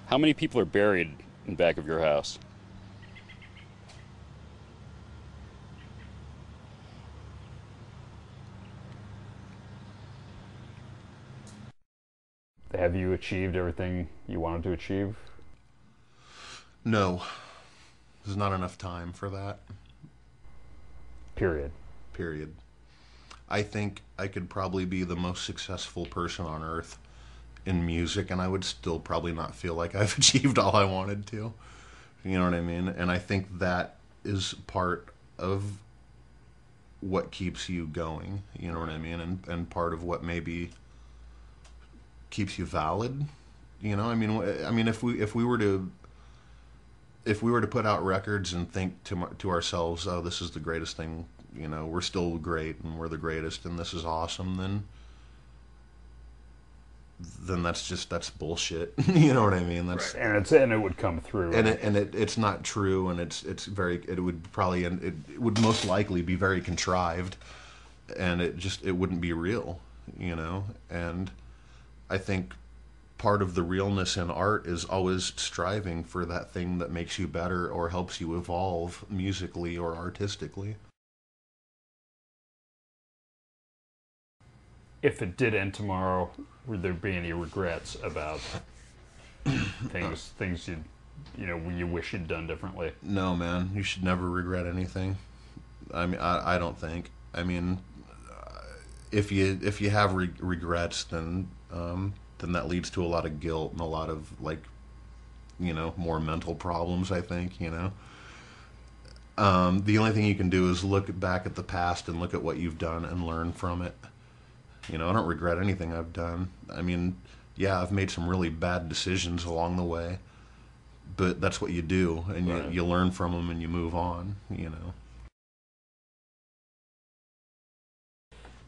How many people are buried in back of your house? Have you achieved everything you wanted to achieve? No, there's not enough time for that. Period. Period. I think I could probably be the most successful person on earth in music, and I would still probably not feel like I've achieved all I wanted to. You know what I mean? And I think that is part of what keeps you going. You know what I mean? And part of what maybe keeps you valid. You know, I mean, if we were to put out records and think to ourselves, oh, this is the greatest thing. You know, we're still great and we're the greatest, and this is awesome. Then that's bullshit. You know what I mean? That's Right. And it would come through. it's not true, and it would probably, and it would most likely be very contrived, and it wouldn't be real, you know. And I think part of the realness in art is always striving for that thing that makes you better or helps you evolve musically or artistically. If it did end tomorrow, would there be any regrets about things you wish you'd done differently? No, man, you should never regret anything. I mean, I don't think. I mean, if you have regrets, then that leads to a lot of guilt and a lot of, like, you know, more mental problems, I think, you know. The only thing you can do is look back at the past and look at what you've done and learn from it. You know, I don't regret anything I've done. I mean, yeah, I've made some really bad decisions along the way, but that's what you do, and Right. you learn from them and you move on, you know.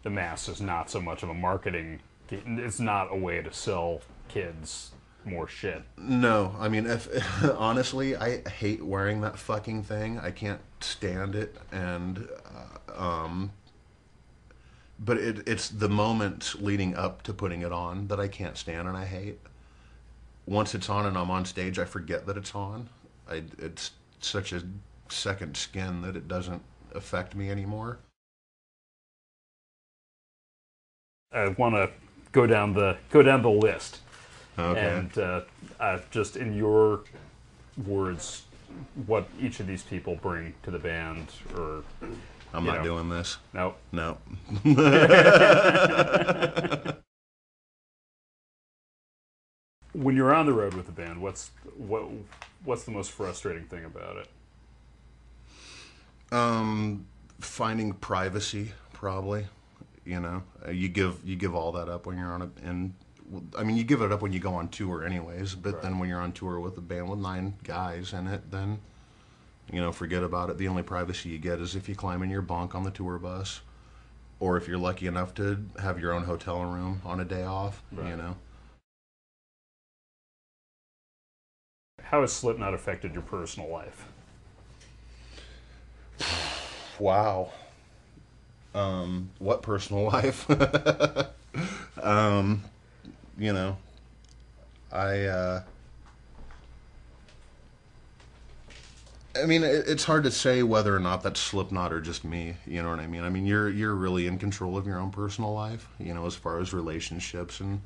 The mask is not so much of a marketing. It's not a way to sell kids more shit. No, I mean, if honestly, I hate wearing that fucking thing. I can't stand it, and but it's the moment leading up to putting it on that I can't stand and I hate. Once it's on and I'm on stage, I forget that it's on. It's such a second skin that it doesn't affect me anymore. I want to go down the list, Okay. and just in your words, what each of these people bring to the band, or I'm you not know. doing this. No. No. When you're on the road with the band, what's the most frustrating thing about it? Finding privacy, probably. You know, you give all that up when you're on and I mean, you give it up when you go on tour, anyways. But Right. then when you're on tour with a band with 9 guys in it, then, you know, forget about it. The only privacy you get is if you climb in your bunk on the tour bus, or if you're lucky enough to have your own hotel room on a day off. Right. You know. How has Slipknot affected your personal life? Wow. What personal life? You know, I mean, it's hard to say whether or not that's Slipknot or just me. You know what I mean? I mean, you're really in control of your own personal life. You know, as far as relationships and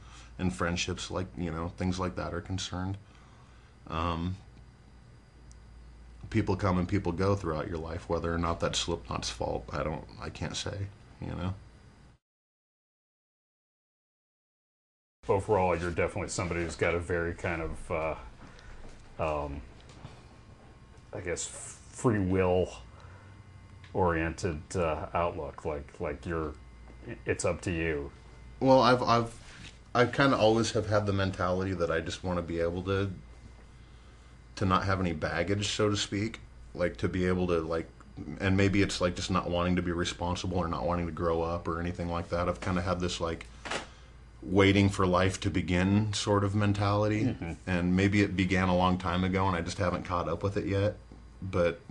friendships, like, you know, things like that are concerned. People come and people go throughout your life. Whether or not that's Slipknot's fault, I can't say. You know. Overall, you're definitely somebody who's got a very kind of, I guess, free will oriented outlook. Like it's up to you. Well, I've kind of always have had the mentality that I just want to be able to not have any baggage, so to speak. Like, to be able to, like, and maybe it's like just not wanting to be responsible or not wanting to grow up or anything like that. I've kind of had this, like, waiting for life to begin sort of mentality. Mm-hmm. And maybe it began a long time ago and I just haven't caught up with it yet. But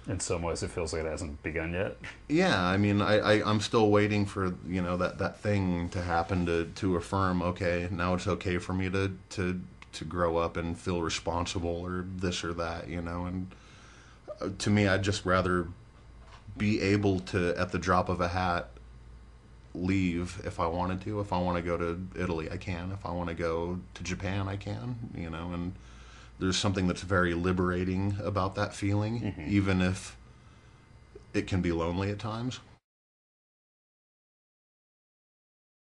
In some ways, it feels like it hasn't begun yet. yeah, I mean, I'm still waiting for, you know, that thing to happen to affirm, okay, now it's okay for me to to grow up and feel responsible or this or that, you know. And to me, I'd just rather be able to, at the drop of a hat, leave if I wanted to. If I want to go to Italy, I can. If I want to go to Japan, I can, you know. And there's something that's very liberating about that feeling, even if it can be lonely at times.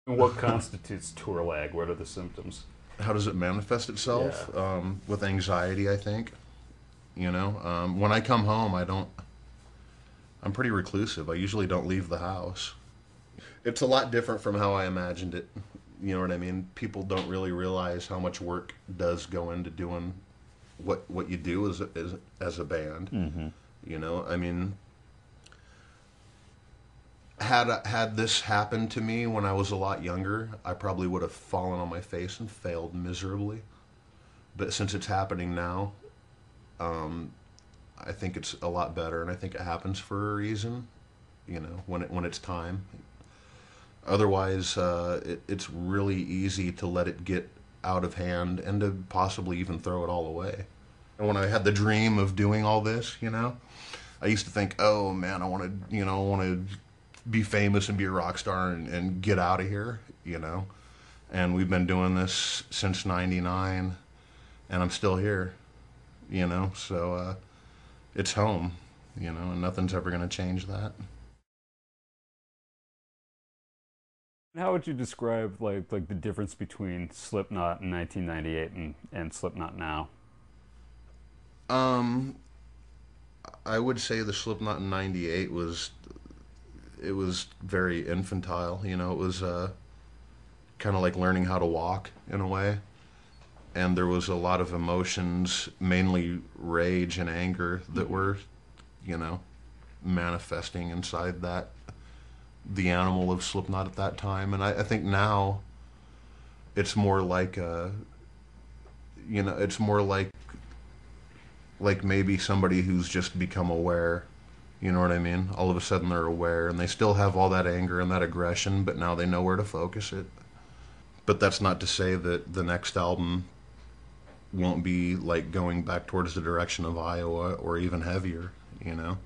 And what constitutes tour lag? What are the symptoms? How does it manifest itself? Yeah. With anxiety, I think. You know, when I come home, I'm pretty reclusive. I usually don't leave the house. It's a lot different from how I imagined it. You know what I mean? People don't really realize how much work does go into doing what you do as a band. You know, I mean, had this happened to me when I was a lot younger, I probably would have fallen on my face and failed miserably. But since it's happening now, I think it's a lot better, and I think it happens for a reason. You know, when it's time. Otherwise, it's really easy to let it get out of hand and to possibly even throw it all away. And when I had the dream of doing all this, you know, I used to think, oh man, I want to be famous and be a rock star and get out of here, you know. And we've been doing this since '99, and I'm still here, you know. So it's home, you know, and nothing's ever going to change that. How would you describe like the difference between Slipknot in 1998 and Slipknot now? Um, I would say the Slipknot in '98 was very infantile. You know, it was kind of like learning how to walk in a way, and there was a lot of emotions, mainly rage and anger, that were, you know, manifesting inside the animal of Slipknot at that time. And I think now it's more like it's more like maybe somebody who's just become aware. You know what I mean? All of a sudden they're aware, and they still have all that anger and that aggression, but now they know where to focus it. But that's not to say that the next album won't be like going back towards the direction of Iowa or even heavier, you know?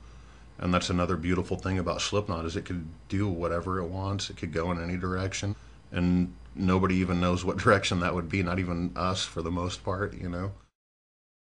And that's another beautiful thing about Slipknot, is it could do whatever it wants. It could go in any direction, and nobody even knows what direction that would be, not even us for the most part, you know?